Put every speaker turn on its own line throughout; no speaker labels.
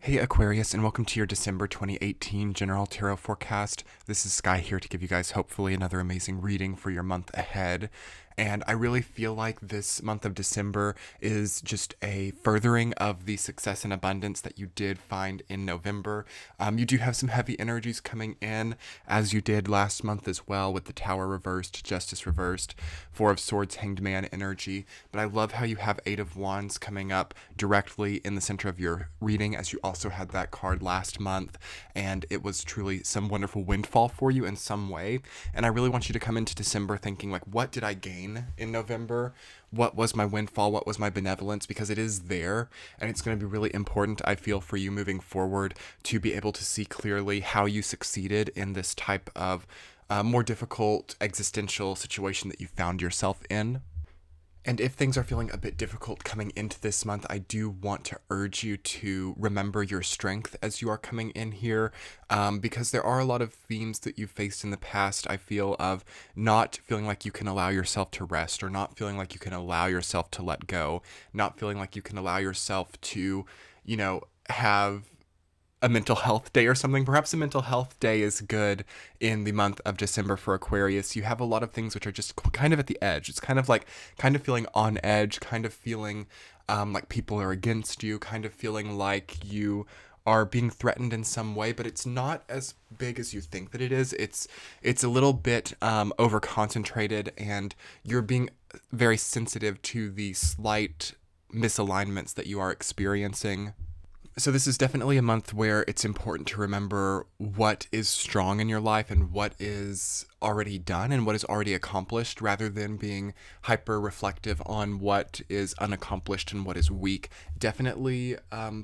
Hey Aquarius, and welcome to your December 2018 General Tarot Forecast. This is Sky here to give you guys hopefully another amazing reading for your month ahead. And I really feel like this month of December is just a furthering of the success and abundance that you did find in November. You do have some heavy energies coming in, as you did last month as well, with the Tower reversed, Justice reversed, Four of Swords, Hanged Man energy. But I love how you have Eight of Wands coming up directly in the center of your reading, as you also had that card last month, and it was truly some wonderful windfall for you in some way. And I really want you to come into December thinking, like, what did I gain in November? What was my windfall? What was my benevolence? Because it is there, and it's going to be really important, I feel, for you moving forward to be able to see clearly how you succeeded in this type of more difficult existential situation that you found yourself in. And if things are feeling a bit difficult coming into this month, I do want to urge you to remember your strength as you are coming in here, because there are a lot of themes that you've faced in the past, I feel, of not feeling like you can allow yourself to rest, or not feeling like you can allow yourself to let go, not feeling like you can allow yourself to, have a mental health day or something. Perhaps a mental health day is good in the month of December for Aquarius. You have a lot of things which are just kind of at the edge. It's kind of feeling on edge, kind of feeling like people are against you, kind of feeling like you are being threatened in some way, but it's not as big as you think that it is. It's a little bit over concentrated, and you're being very sensitive to the slight misalignments that you are experiencing. So this is definitely a month where it's important to remember what is strong in your life and what is already done and what is already accomplished, rather than being hyper reflective on what is unaccomplished and what is weak. Definitely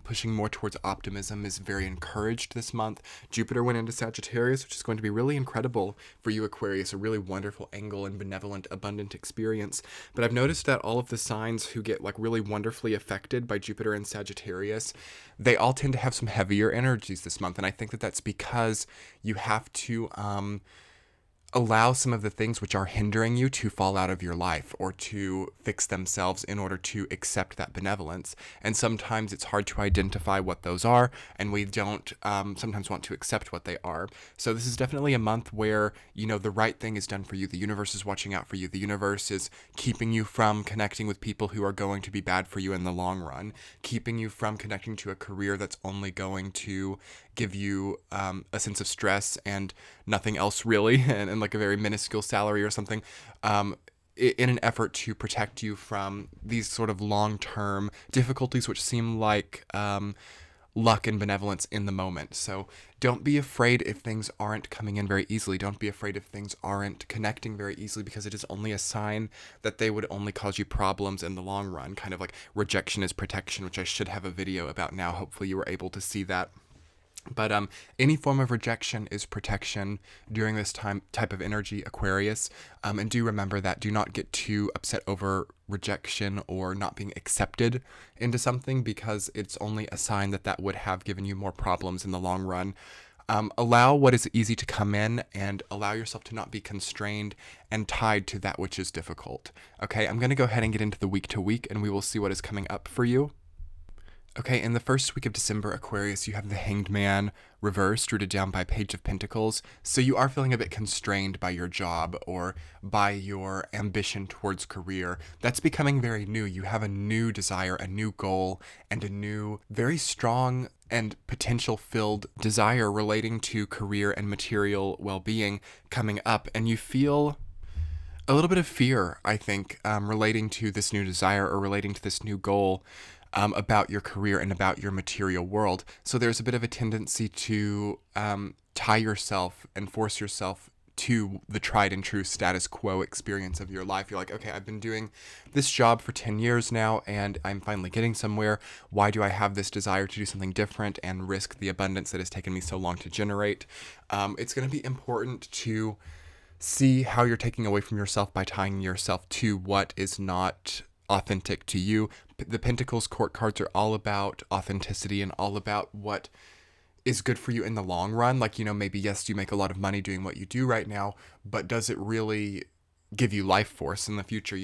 pushing more towards optimism is very encouraged this month. Jupiter went into Sagittarius, which is going to be really incredible for you, Aquarius, a really wonderful angle and benevolent, abundant experience. But I've noticed that all of the signs who get really wonderfully affected by Jupiter and Sagittarius, they all tend to have some heavier energies this month. And I think that that's because you have to allow some of the things which are hindering you to fall out of your life, or to fix themselves in order to accept that benevolence. And sometimes it's hard to identify what those are, and we don't sometimes want to accept what they are. So this is definitely a month where, the right thing is done for you. The universe is watching out for you. The universe is keeping you from connecting with people who are going to be bad for you in the long run, keeping you from connecting to a career that's only going to give you a sense of stress and nothing else really, and like a very minuscule salary or something, in an effort to protect you from these sort of long-term difficulties which seem like luck and benevolence in the moment. So don't be afraid if things aren't coming in very easily. Don't be afraid if things aren't connecting very easily, because it is only a sign that they would only cause you problems in the long run. Kind of like rejection is protection, which I should have a video about now. Hopefully you were able to see that. But any form of rejection is protection during this type of energy, Aquarius. And do remember that. Do not get too upset over rejection or not being accepted into something, because it's only a sign that would have given you more problems in the long run. Allow what is easy to come in, and allow yourself to not be constrained and tied to that which is difficult. Okay, I'm going to go ahead and get into the week to week, and we will see what is coming up for you. Okay, in the first week of December, Aquarius, you have the Hanged Man reversed, rooted down by Page of Pentacles. So you are feeling a bit constrained by your job or by your ambition towards career. That's becoming very new. You have a new desire, a new goal, and a new, very strong and potential-filled desire relating to career and material well-being coming up. And you feel a little bit of fear, I think, relating to this new desire or relating to this new goal. About your career and about your material world. So there's a bit of a tendency to tie yourself and force yourself to the tried and true status quo experience of your life. You're like, okay, I've been doing this job for 10 years now, and I'm finally getting somewhere. Why do I have this desire to do something different and risk the abundance that has taken me so long to generate? It's going to be important to see how you're taking away from yourself by tying yourself to what is not authentic to you. The Pentacles court cards are all about authenticity and all about what is good for you in the long run. Like, maybe, yes, you make a lot of money doing what you do right now, but does it really give you life force in the future,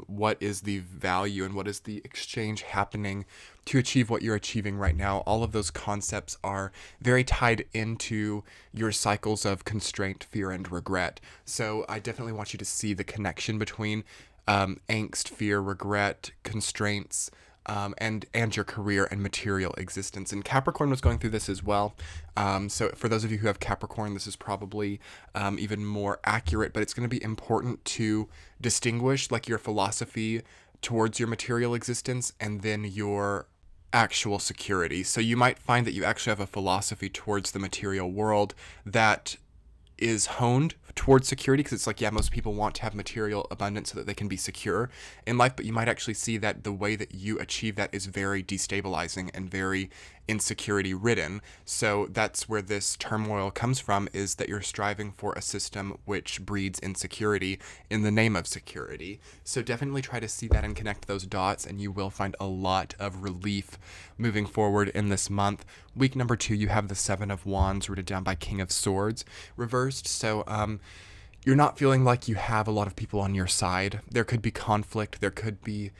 what is the value and what is the exchange happening to achieve what you're achieving right now. All of those concepts are very tied into your cycles of constraint, fear, and regret. So I definitely want you to see the connection between angst, fear, regret, constraints, and your career and material existence. And Capricorn was going through this as well. So for those of you who have Capricorn, this is probably even more accurate, but it's going to be important to distinguish like your philosophy towards your material existence and then your actual security. So you might find that you actually have a philosophy towards the material world that is honed towards security, because it's like, yeah, most people want to have material abundance so that they can be secure in life, but you might actually see that the way that you achieve that is very destabilizing and very insecurity ridden. So that's where this turmoil comes from, is that you're striving for a system which breeds insecurity in the name of security. So definitely try to see that and connect those dots, and you will find a lot of relief moving forward in this month. Week number 2, you have the 7 of Wands rooted down by King of Swords reversed. So you're not feeling like you have a lot of people on your side. There could be conflict. There could be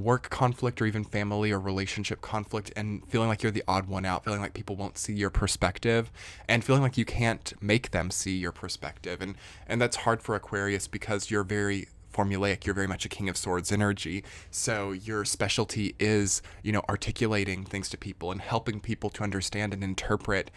work conflict, or even family or relationship conflict, and feeling like you're the odd one out, feeling like people won't see your perspective, and feeling like you can't make them see your perspective. And that's hard for Aquarius, because you're very formulaic. You're very much a King of Swords energy. So your specialty is, articulating things to people and helping people to understand and interpret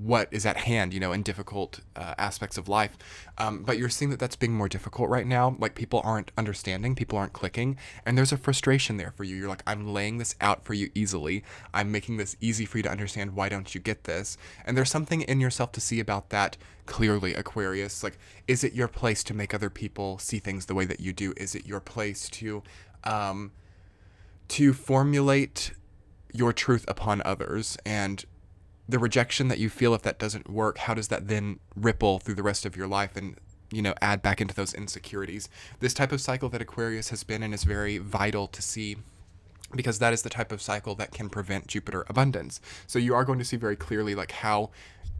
what is at hand, in difficult aspects of life. But you're seeing that that's being more difficult right now. Like, people aren't understanding, people aren't clicking, and there's a frustration there for you. You're like, I'm laying this out for you easily. I'm making this easy for you to understand. Why don't you get this? And there's something in yourself to see about that clearly, Aquarius. Like, is it your place to make other people see things the way that you do? Is it your place to formulate your truth upon others? And the rejection that you feel, if that doesn't work, how does that then ripple through the rest of your life and, add back into those insecurities? This type of cycle that Aquarius has been in is very vital to see, because that is the type of cycle that can prevent Jupiter abundance. So you are going to see very clearly like how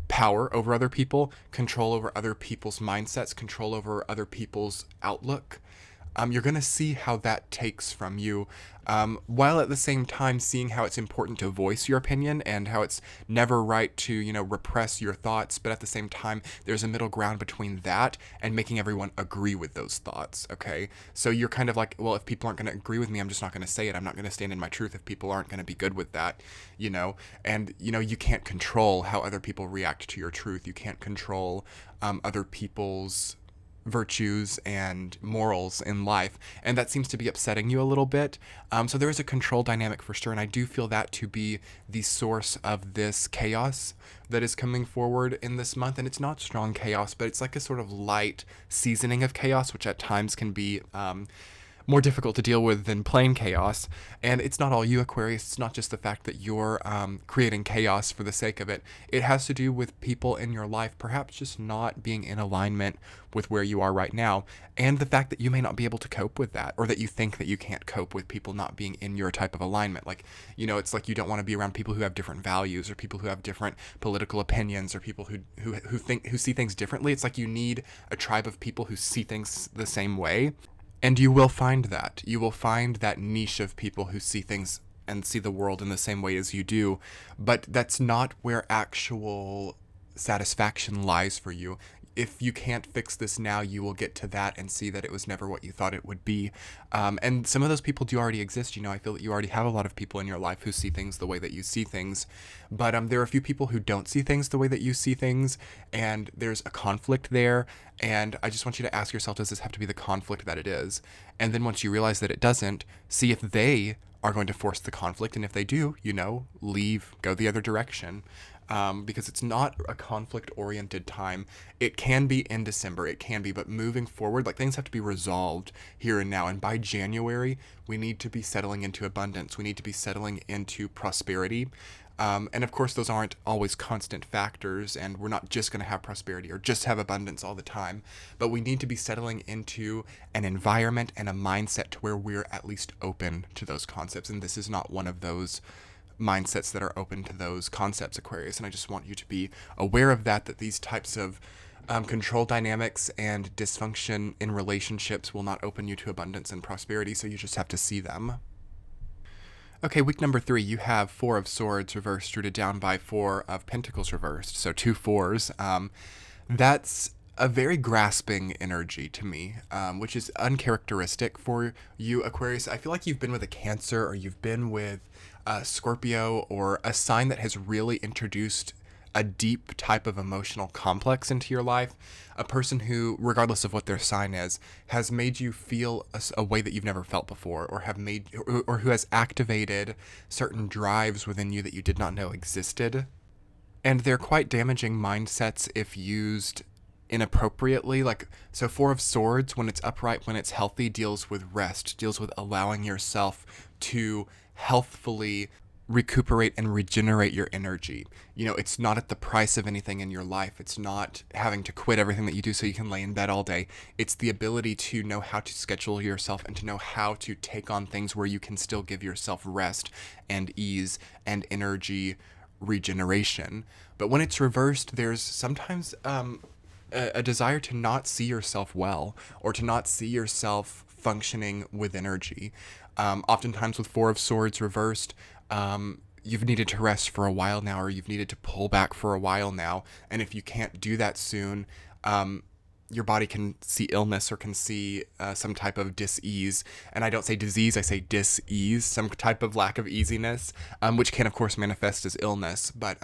power over other people, control over other people's mindsets, control over other people's outlook, you're going to see how that takes from you, while at the same time seeing how it's important to voice your opinion and how it's never right to, repress your thoughts. But at the same time, there's a middle ground between that and making everyone agree with those thoughts, okay? So you're kind of like, well, if people aren't going to agree with me, I'm just not going to say it. I'm not going to stand in my truth if people aren't going to be good with that, And, you can't control how other people react to your truth. You can't control other people's virtues and morals in life, and that seems to be upsetting you a little bit. So there is a control dynamic for sure, and I do feel that to be the source of this chaos that is coming forward in this month. And it's not strong chaos, but it's like a sort of light seasoning of chaos, which at times can be more difficult to deal with than plain chaos. And it's not all you, Aquarius. It's not just the fact that you're creating chaos for the sake of it. It has to do with people in your life perhaps just not being in alignment with where you are right now, and the fact that you may not be able to cope with that, or that you think that you can't cope with people not being in your type of alignment. Like, it's like you don't want to be around people who have different values, or people who have different political opinions, or people who see things differently. It's like you need a tribe of people who see things the same way. And you will find that. You will find that niche of people who see things and see the world in the same way as you do. But that's not where actual satisfaction lies for you. If you can't fix this now, you will get to that and see that it was never what you thought it would be. And some of those people do already exist. I feel that you already have a lot of people in your life who see things the way that you see things. But there are a few people who don't see things the way that you see things, and there's a conflict there. And I just want you to ask yourself, does this have to be the conflict that it is? And then once you realize that it doesn't, see if they are going to force the conflict. And if they do, leave, go the other direction. Because it's not a conflict-oriented time. It can be in December, it can be, but moving forward, like, things have to be resolved here and now. And by January, we need to be settling into abundance. We need to be settling into prosperity. And of course, those aren't always constant factors, and we're not just going to have prosperity or just have abundance all the time. But we need to be settling into an environment and a mindset to where we're at least open to those concepts. And this is not one of those mindsets that are open to those concepts, Aquarius. And I just want you to be aware of that these types of Control dynamics and dysfunction in relationships will not open you to abundance and prosperity, so you just have to see them. Okay, week number 3, you have 4 of Swords reversed, rooted down by 4 of Pentacles reversed, so 2 fours. That's a very grasping energy to me, which is uncharacteristic for you, Aquarius. I feel like you've been with a Cancer, or you've been with Scorpio, or a sign that has really introduced a deep type of emotional complex into your life. A person who, regardless of what their sign is, has made you feel a way that you've never felt before, or or who has activated certain drives within you that you did not know existed. And they're quite damaging mindsets if used inappropriately. So 4 of Swords, when it's upright, when it's healthy, deals with rest, deals with allowing yourself to healthfully recuperate and regenerate your energy. It's not at the price of anything in your life. It's not having to quit everything that you do so you can lay in bed all day. It's the ability to know how to schedule yourself and to know how to take on things where you can still give yourself rest and ease and energy regeneration. But when it's reversed, there's sometimes a desire to not see yourself well, or to not see yourself functioning with energy. Oftentimes with 4 of Swords reversed, you've needed to rest for a while now, or you've needed to pull back for a while now. And if you can't do that soon, your body can see illness, or can see some type of dis-ease. And I don't say disease, I say dis-ease, some type of lack of easiness, which can, of course, manifest as illness. But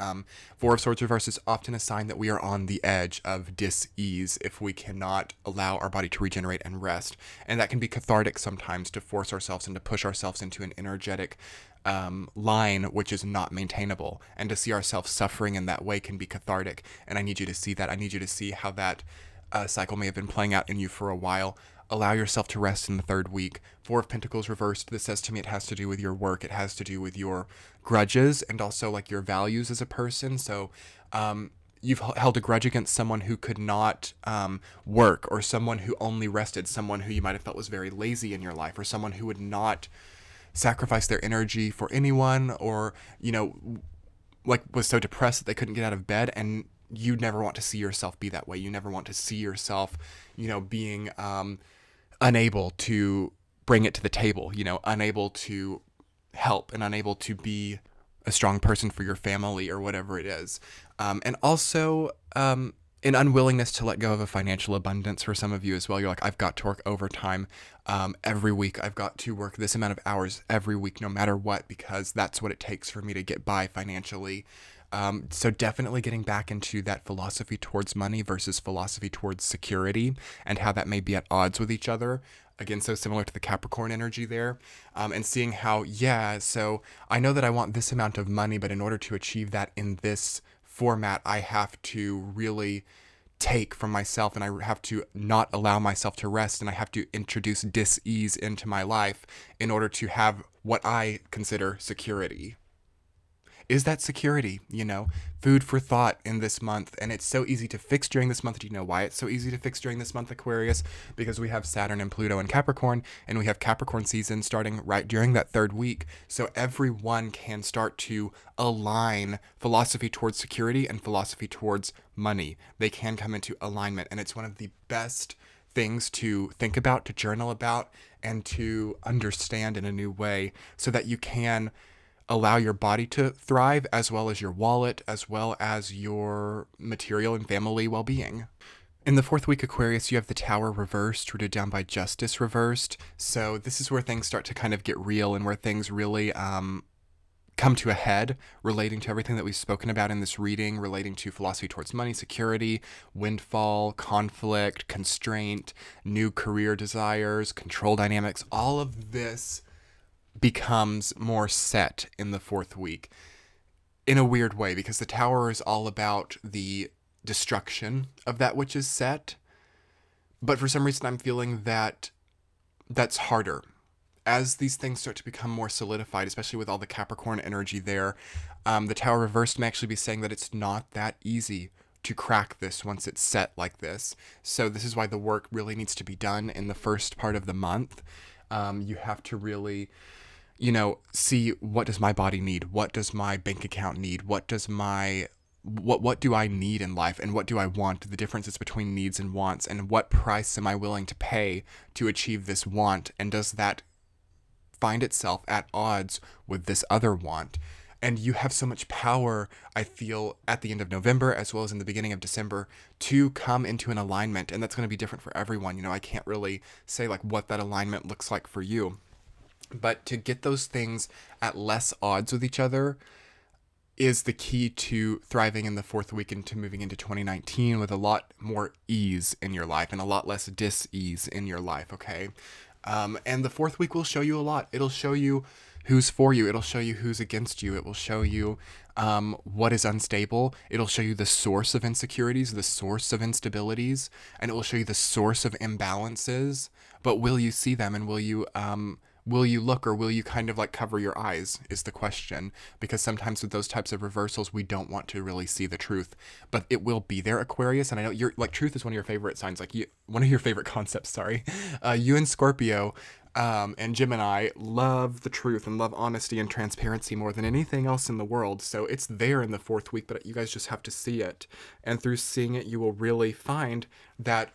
4 of Swords reverse is often a sign that we are on the edge of dis-ease if we cannot allow our body to regenerate and rest. And that can be cathartic sometimes, to force ourselves and to push ourselves into an energetic line which is not maintainable. And to see ourselves suffering in that way can be cathartic. And I need you to see that. I need you to see how that cycle may have been playing out in you for a while. Allow yourself to rest in the 3rd week. 4 of Pentacles reversed, this says to me it has to do with your work. It has to do with your grudges, and also like your values as a person. So you've held a grudge against someone who could not work, or someone who only rested, someone who you might have felt was very lazy in your life, or someone who would not sacrifice their energy for anyone, or was so depressed that they couldn't get out of bed. And you never want to see yourself be that way. You never want to see yourself, being unable to bring it to the table, unable to help, and unable to be a strong person for your family, or whatever it is. And also an unwillingness to let go of a financial abundance for some of you as well. You're like, I've got to work overtime every week. I've got to work this amount of hours every week, no matter what, because that's what it takes for me to get by financially. So definitely getting back into that philosophy towards money versus philosophy towards security, and how that may be at odds with each other. Again, so similar to the Capricorn energy there, and seeing how, so I know that I want this amount of money, but in order to achieve that in this format, I have to really take from myself, and I have to not allow myself to rest, and I have to introduce dis-ease into my life in order to have what I consider security. Is that security? Food for thought in this month. And it's so easy to fix during this month. Do you know why it's so easy to fix during this month, Aquarius? Because we have Saturn and Pluto in Capricorn, and we have Capricorn season starting right during that 3rd week. So everyone can start to align philosophy towards security and philosophy towards money. They can come into alignment. And it's one of the best things to think about, to journal about, and to understand in a new way, so that you can allow your body to thrive, as well as your wallet, as well as your material and family well-being. In the 4th week, Aquarius, you have the Tower reversed, rooted down by Justice reversed. So this is where things start to kind of get real, and where things really come to a head, relating to everything that we've spoken about in this reading, relating to philosophy towards money, security, windfall, conflict, constraint, new career desires, control dynamics. All of this becomes more set in the 4th week, in a weird way, because the Tower is all about the destruction of that which is set. But for some reason, I'm feeling that that's harder. As these things start to become more solidified, especially with all the Capricorn energy there, the Tower reversed may actually be saying that it's not that easy to crack this once it's set like this. So this is why the work really needs to be done in the first part of the month. You have to really see, what does my body need? What does my bank account need? What does my what do I need in life, and what do I want, the differences between needs and wants, and what price am I willing to pay to achieve this want, and does that find itself at odds with this other want? And you have so much power, I feel, at the end of November as well as in the beginning of December to come into an alignment. And that's going to be different for everyone. You know, I can't really say like what that alignment looks like for you. But to get those things at less odds with each other is the key to thriving in the fourth week into moving into 2019 with a lot more ease in your life and a lot less dis-ease in your life, okay? And the fourth week will show you a lot. It'll show you who's for you. It'll show you who's against you. It will show you what is unstable. It'll show you the source of insecurities, the source of instabilities, and it will show you the source of imbalances. But will you see them, and will you look, or will you kind of like cover your eyes is the question, because sometimes with those types of reversals, we don't want to really see the truth, but it will be there, Aquarius. And I know you're like, truth is one of your favorite signs, like one of your favorite concepts, sorry. You and Scorpio, and Gemini love the truth and love honesty and transparency more than anything else in the world. So it's there in the fourth week, but you guys just have to see it. And through seeing it, you will really find that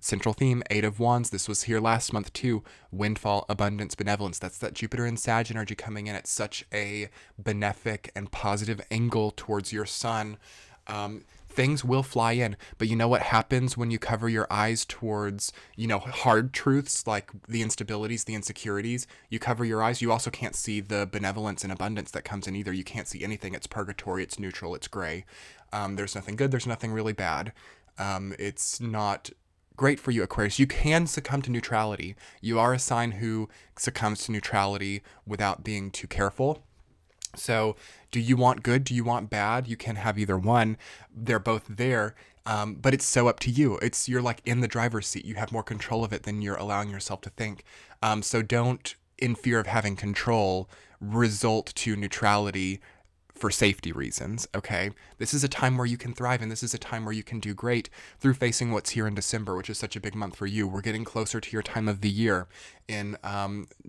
central theme, Eight of Wands. This was here last month too. Windfall, abundance, benevolence. That's that Jupiter and Sag energy coming in at such a benefic and positive angle towards your sun. Things will fly in, but you know what happens when you cover your eyes towards, you know, hard truths like the instabilities, the insecurities. You cover your eyes, you also can't see the benevolence and abundance that comes in either. You can't see anything. It's purgatory, it's neutral, it's gray. There's nothing good, there's nothing really bad. It's not great for you, Aquarius. You can succumb to neutrality. You are a sign who succumbs to neutrality without being too careful. So do you want good? Do you want bad? You can have either one. They're both there. But it's so up to you. You're like in the driver's seat. You have more control of it than you're allowing yourself to think. So don't, in fear of having control, result to neutrality for safety reasons, okay? This is a time where you can thrive, and this is a time where you can do great through facing what's here in December, which is such a big month for you. We're getting closer to your time of the year in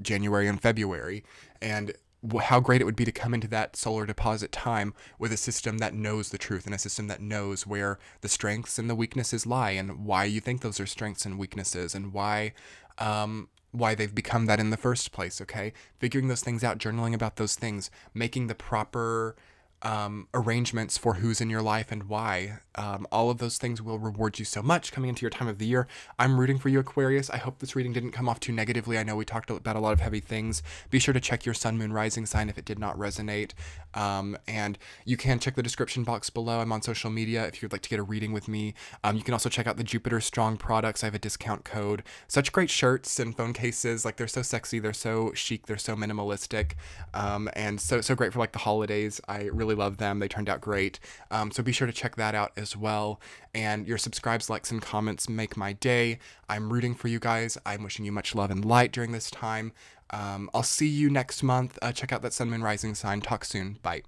January and February, and how great it would be to come into that solar deposit time with a system that knows the truth, and a system that knows where the strengths and the weaknesses lie, and why you think those are strengths and weaknesses, and why they've become that in the first place, okay? Figuring those things out, journaling about those things, making the proper arrangements for who's in your life and why. All of those things will reward you so much coming into your time of the year. I'm rooting for you, Aquarius. I hope this reading didn't come off too negatively. I know we talked about a lot of heavy things. Be sure to check your sun, moon, rising sign if it did not resonate. And you can check the description box below. I'm on social media if you'd like to get a reading with me. You can also check out the Jupiter Strong products. I have a discount code. Such great shirts and phone cases. Like, they're so sexy. They're so chic. They're so minimalistic. And so great for like the holidays. I really love them. They turned out great. So be sure to check that out as well. And your subscribes, likes, and comments make my day. I'm rooting for you guys. I'm wishing you much love and light during this time. I'll see you next month. Check out that Sun, Moon, Rising sign. Talk soon. Bye.